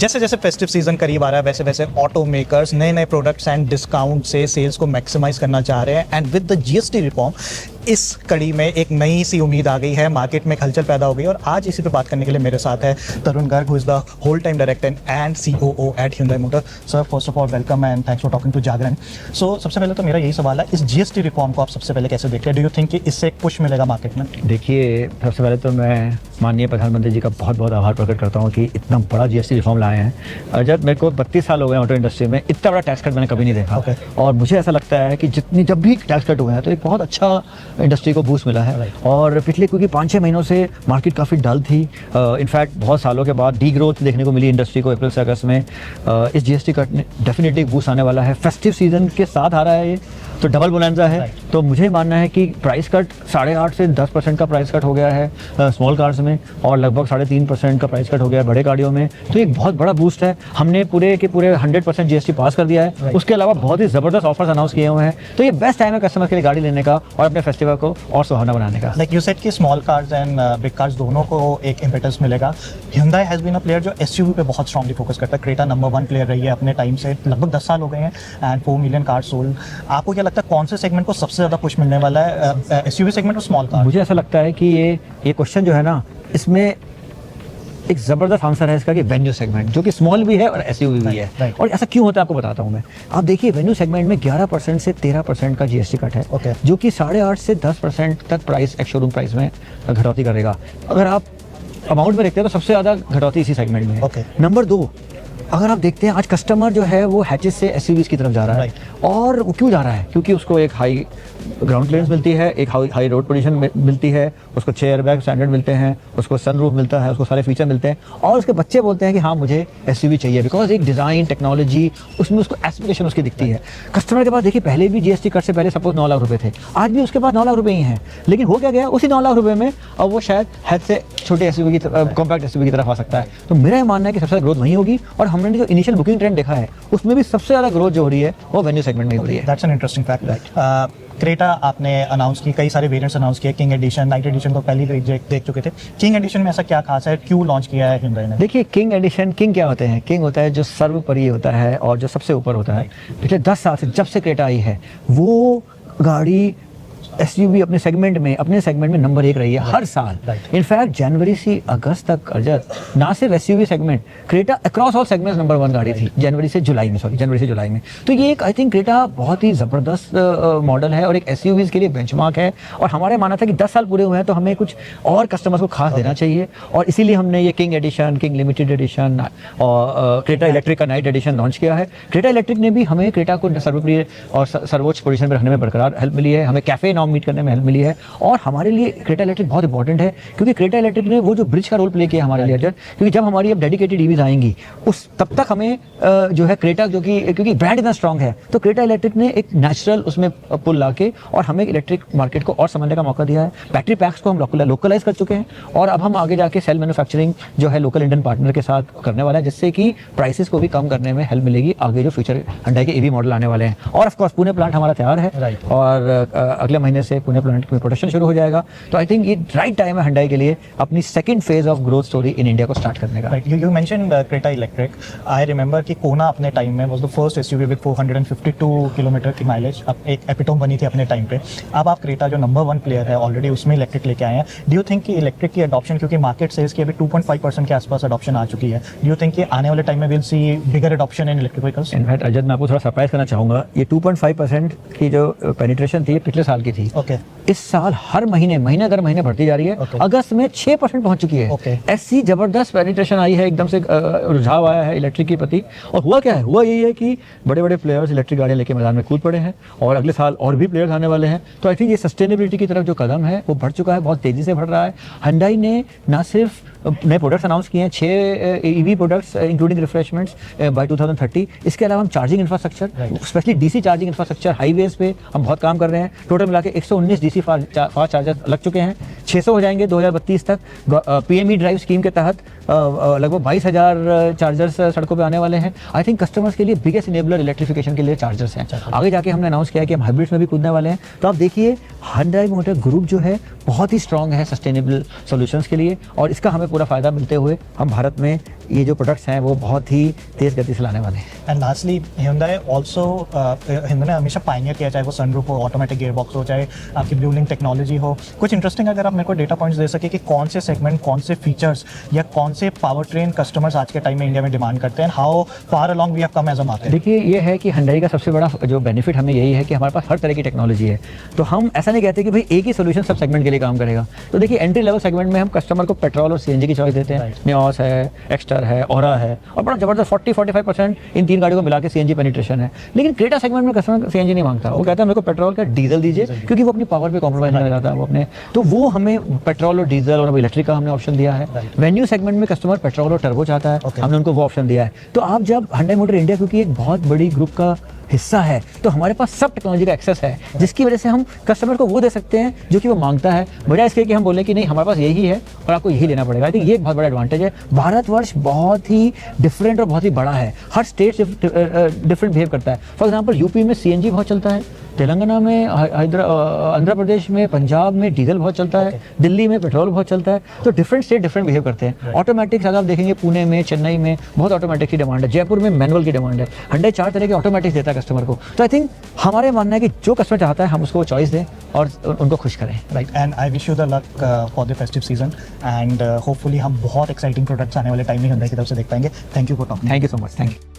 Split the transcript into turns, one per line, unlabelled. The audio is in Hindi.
जैसे जैसे फेस्टिव सीजन करीब आ रहा है वैसे वैसे ऑटो मेकर्स नए नए प्रोडक्ट्स एंड डिस्काउंट से सेल्स को मैक्सिमाइज करना चाह रहे हैं and with the GST reform इस कड़ी में एक नई सी उम्मीद आ गई है, मार्केट में हलचल पैदा हो गई। और आज इसी पे बात करने के लिए मेरे साथ है Tarun Garg, who is the whole time director and COO at Hyundai motor. Sir first of all welcome and thanks for talking to Jagran. So सबसे पहले तो मेरा यही सवाल है, इस जीएसटी रिफॉर्म को आप सबसे पहले कैसे देखते हैं? डू यू थिंक कि इससे एक पुश मिलेगा मार्केट में?
देखिए, सबसे पहले तो मैं माननीय प्रधानमंत्री जी का बहुत बहुत आभार प्रकट करता हूँ कि इतना बड़ा जीएसटी रिफॉर्म लाए हैं। जब मेरे को 32 साल हो गए ऑटो इंडस्ट्री में, इतना बड़ा टैक्स कट मैंने कभी नहीं देखा। और मुझे ऐसा लगता है कि जब भी टैक्स कट हुए हैं तो एक बहुत अच्छा इंडस्ट्री को बूस्ट मिला है। और पिछले क्योंकि 5-6 महीनों से मार्केट काफ़ी डल थी, इनफैक्ट बहुत सालों के बाद डी ग्रोथ देखने को मिली इंडस्ट्री को अप्रैल से अगस्त में। इस जीएसटी कट ने डेफिनेटली बूस्ट आने वाला है। फेस्टिव सीजन के साथ आ रहा है, ये तो डबल बोनांजा है। तो मुझे मानना है कि प्राइस कट 8.5 से 10% का प्राइस कट हो गया है स्मॉल कार्स में, और लगभग 3.5% का प्राइस कट हो गया है बड़े गाड़ियों में। तो एक बहुत बड़ा बूस्ट है। हमने पूरे के पूरे 100% जीएसटी पास कर दिया है। उसके अलावा बहुत ही ज़बरदस्त ऑफर्स अनाउंस किए हुए हैं। तो ये बेस्ट टाइम है कस्टमर के लिए गाड़ी लेने का और अपने फेस्टिवल को और सुहाना बनाने का।
लाइक यू सेड कि small cars and big cars दोनों को एक इम्पेटस मिलेगा। Hyundai has been a player जो एसयूवी पे बहुत स्ट्रांगली फोकस करता है। क्रेटा नंबर 1 प्लेयर रही है अपने टाइम से, लगभग 10 साल हो गए हैं एंड 4 मिलियन कार सोल्ड। आपको क्या लगता है कौन से सेगमेंट को सबसे ज़्यादा पुश मिलने वाला है, एसयूवी सेगमेंट और स्मॉल कार?
मुझे ऐसा लगता है कि ये क्वेश्चन जो है ना, इसमें एक ज़बरदस्त आंसर है इसका कि वेन्यू सेगमेंट, जो कि स्मॉल भी है और एसयूवी भी है। और ऐसा क्यों होता है आपको बताता हूँ मैं। आप देखिए, वेन्यू सेगमेंट में 11% से 13% का जीएसटी कट है, जो कि 8.5 से 10% तक प्राइस एक्स शोरूम प्राइस में घटौती करेगा। अगर आप अमाउंट में देखते हैं तो सबसे ज़्यादा घटौती इसी सेगमेंट में है। नंबर 2, अगर आप देखते हैं आज कस्टमर जो है वो हैचेस से एसयूवीज की तरफ जा रहा है। और वो क्यों जा रहा है? क्योंकि उसको एक हाई ग्राउंड क्लियरेंस मिलती है, एक हाई रोड पोजीशन मिलती है, उसको 6 एयरबैग स्टैंडर्ड मिलते हैं, उसको सनरूफ मिलता है, उसको सारे फीचर मिलते हैं। और उसके बच्चे बोलते हैं कि हाँ मुझे एसयूवी चाहिए, बिकॉज एक डिज़ाइन टेक्नोलॉजी उसमें उसको एस्पिरेशन उसकी दिखती है। कस्टमर के पास देखिए, पहले भी जीएसटी कट से पहले सपोज 9 लाख रुपए थे, आज भी उसके पास 9 लाख रुपए ही हैं। लेकिन हो क्या गया, उसी 9 लाख रुपए में अब वो शायद हैच से छोटे एसयूवी की कॉम्पैक्ट एसयूवी की तरफ आ सकता है। तो मेरा ये मानना है कि सबसे ज़्यादा ग्रोथ वहीं होगी। और हमने जो इनिशियल बुकिंग ट्रेंड देखा है उसमें भी सबसे ज़्यादा ग्रोथ जो हो रही है वो वेन्यू सेगमेंट में हो रही है।
That's an interesting fact. Right, Creta आपने अनाउंस की, कई सारे वेरिएंट्स अनाउंस किए। किंग एडिशन, नाइट एडिशन तो पहले ही देख चुके थे। किंग एडिशन में ऐसा क्या खास है, क्यों लॉन्च किया है Hyundai ने?
देखिए, किंग एडिशन, किंग क्या होते हैं? किंग होता है जो सर्वोपरि होता है और जो सबसे ऊपर होता है। पिछले 10 साल से जब से क्रेटा आई है, वो गाड़ी एसयूवी अपने सेगमेंट में नंबर 1 रही है हर साल। इनफैक्ट जनवरी से अगस्त तक अरजत ना सिर्फ SUV segment, Creta across all segments number 1 गाड़ी थी जनवरी से जुलाई में। तो ये एक आई थिंक क्रेटा बहुत ही ज़बरदस्त मॉडल है और एक एसयूवीज़ के लिए बेंचमार्क है। और हमारे माना था कि 10 साल पूरे हुए हैं तो हमें कुछ और कस्टमर्स को खास देना चाहिए, और इसीलिए हमने ये king edition, king limited edition और क्रेटा इलेक्ट्रिक का नाइट एडिशन लॉन्च किया है। क्रेटा इलेक्ट्रिक ने भी हमें क्रेटा को सर्वप्रिय और सर्वोच्च पोजीशन में रखने में बरकरार हेल्प मिली है, हमें कैफे नॉर्म मीट करने में हेल्प मिली है। और हमारे लिए क्रेटा इलेक्ट्रिक बहुत इंपॉर्टेंट है, क्योंकि क्रेटा इलेक्ट्रिक ने वो जो ब्रिज का रोल प्ले किया हमारे लिए अजय, क्योंकि जब हमारी अब डेडिकेटेड ईवीज आएंगी तब तक हमें जो है क्रेटा, जो कि क्योंकि ब्रांड इतना स्ट्रांग है, तो क्रेटा इलेक्ट्रिक ने एक नेचुरल उसमें पुल ला के और हमें इलेक्ट्रिक मार्केट को और समझने का मौका दिया है। बैटरी पैक्स को हम लोकलाइज कर चुके हैं और अब हम आगे जाके सेल मैन्युफैक्चरिंग जो है लोकल इंडियन पार्टनर के साथ करने वाला है, जिससे कि प्राइसेस को भी कम करने में हेल्प मिलेगी आगे जो फ्यूचर Hyundai के ईवी मॉडल आने वाले हैं। और ऑफ कोर्स पुणे प्लांट हमारा तैयार है और अगले महीने से पुणे प्लांट में प्रोडक्शन शुरू हो जाएगा। तो आई थिंक ये राइट टाइम है Hyundai के लिए अपनी second phase of growth story in India को स्टार्ट करने का।
You mentioned Creta electric. I remember कि कोना अपने टाइम में was the first SUV with 452 kilometre की माइलेज, अब एक एपिटोम बनी थी अपने टाइम पे। अब आप क्रेटा जो नंबर 1 प्लेयर है ऑलरेडी उसमें इलेक्ट्रिक लेके आए हैं। डू यू थिंक कि इलेक्ट्रिक की अडॉप्शन, क्योंकि मार्केट सेल्स की अभी 2.5% के आसपास अडॉप्शन आ चुकी है, डू यू थिंक कि आने वाले टाइम में will see bigger adoption in electric vehicles?
In fact Ajay, मैं आपको थोड़ा सरप्राइज करना चाहूँगा। ये 2.5% की जो पेनिट्रेशन थी पिछले साल की थी, इस साल हर महीने दर महीने बढ़ती जा रही है। अगस्त में 6% पहुंच चुकी है। ऐसी जबरदस्त पेनिट्रेशन आई है, एकदम से रुझाव आया है इलेक्ट्रिक के प्रति। और हुआ क्या है, हुआ यही है कि बड़े बड़े प्लेयर्स इलेक्ट्रिक गाड़ियां लेके मैदान में कूद पड़े हैं और अगले साल और भी प्लेयर्स आने वाले हैं। तो आई थिंक ये सस्टेनेबिलिटी की तरफ जो कदम है वो बढ़ चुका है, बहुत तेजी से बढ़ रहा है। Hyundai ने ना सिर्फ नए प्रोडक्ट्स अनाउंस किए हैं, 6 EV products including refreshments by 2030। इसके अलावा हम charging infrastructure, specially DC charging infrastructure highways पे हम बहुत काम कर रहे हैं। टोटल मिला के 119 डीसी फास्ट चार्जर लग चुके हैं, 600 हो जाएंगे 2032 तक। पीएमई ड्राइव स्कीम के तहत लगभग 22,000 चार्जर्स सड़कों पे आने वाले हैं। आई थिंक कस्टमर्स के लिए बिगेस्ट इनेबलर इलेक्ट्रिफिकेशन के लिए चार्जर्स हैं। आगे जाके हमने अनाउंस किया है कि हम हाइब्रिड्स में भी कूदने वाले हैं। तो आप देखिए Hyundai मोटर ग्रुप जो है बहुत ही स्ट्रॉन्ग है सस्टेनेबल सॉल्यूशंस के लिए, और इसका हमें पूरा फ़ायदा मिलते हुए हम भारत में ये जो प्रोडक्ट्स हैं वो बहुत ही तेज़ गति से लाने वाले हैं।
And lastly Hyundai also, Hyundai ने हमेशा पायनियर किया, चाहे वो सनरूफ हो, ऑटोमेटिक गियरबॉक्स हो, चाहे आपकी ब्लू लिंक टेक्नोलॉजी हो। कुछ इंटरेस्टिंग अगर आप मेरे को डेटा पॉइंट्स दे सके कि कौन से सेगमेंट, कौन से फीचर्स या कौन से पावर ट्रेन कस्टमर्स आज के टाइम में इंडिया में डिमांड करते हैं, how far along we have come as a market.
देखिए ये है कि Hyundai का सबसे बड़ा जो बेनिफिट हमें यही है कि हमारे पास हर तरह की टेक्नोलॉजी है। तो हम ऐसा नहीं कहते कि भाई एक ही सोल्यूशन सब सेगमेंट के लिए काम करेगा। तो देखिए एंट्री लेवल सेगमेंट में हम कस्टमर को पेट्रोल और सीएनजी की चॉइस देते हैं। नियोस है, एक्स्टर है, ओरा है, और बड़ा जबरदस्त 40-45% इन तीन गाड़ियों को मिला के सीएनजी पेनिट्रेशन है। लेकिन क्रेटा सेगमेंट में कस्टमर सीएनजी नहीं मांगता, वो कहता है मेरे को पेट्रोल का डीजल दीजिए, क्योंकि वो अपनी पावर पे कॉम्प्रोमाइज नहीं करता वो अपने। तो वो हमें पेट्रोल और डीजल और इलेक्ट्रिक का हमने ऑप्शन दिया है। वेन्यू सेगमेंट में कस्टमर पेट्रोल और टर्बो चाहता है, हमने उनको वो ऑप्शन दिया है। तो आप जब Hyundai मोटर इंडिया क्योंकि एक बहुत बड़ी ग्रुप का हिस्सा है, तो हमारे पास सब टेक्नोलॉजी का एक्सेस है, जिसकी वजह से हम कस्टमर को वो दे सकते हैं जो कि वो मांगता है, बजाय इसके कि हम बोलें कि नहीं हमारे पास यही है और आपको यही लेना पड़ेगा। आई थिंक ये एक बहुत बड़ा एडवांटेज है। भारतवर्ष बहुत ही डिफरेंट और बहुत ही बड़ा है, हर स्टेट डिफरेंट बिहेव करता है। फॉर एग्जाम्पल यूपी में सीएनजी बहुत चलता है, तेलंगाना में, आंध्र प्रदेश में, पंजाब में डीजल बहुत चलता है, दिल्ली में पेट्रोल बहुत चलता है। तो डिफरेंट स्टेट डिफरेंट बिहेव करते हैं। ऑटोमेटिक्स अगर आप देखेंगे पुणे में, चेन्नई में बहुत ऑटोमेटिक की डिमांड है, जयपुर में मैनुअल की डिमांड है। Hyundai 4 तरह के ऑटोमेटिक्स देता है कस्टमर को। तो आई थिंक हमारे मानना है कि जो कस्टमर चाहता है हम उसको चॉइस दें और उनको खुश करें।
Right, and I wish you the luck for the festive season, and hopefully हम बहुत एक्साइटिंग प्रोडक्ट्स आने वाले टाइम में Hyundai की तरफ से देख पाएंगे। Thank you for talking.
Thank you so much. Thank you.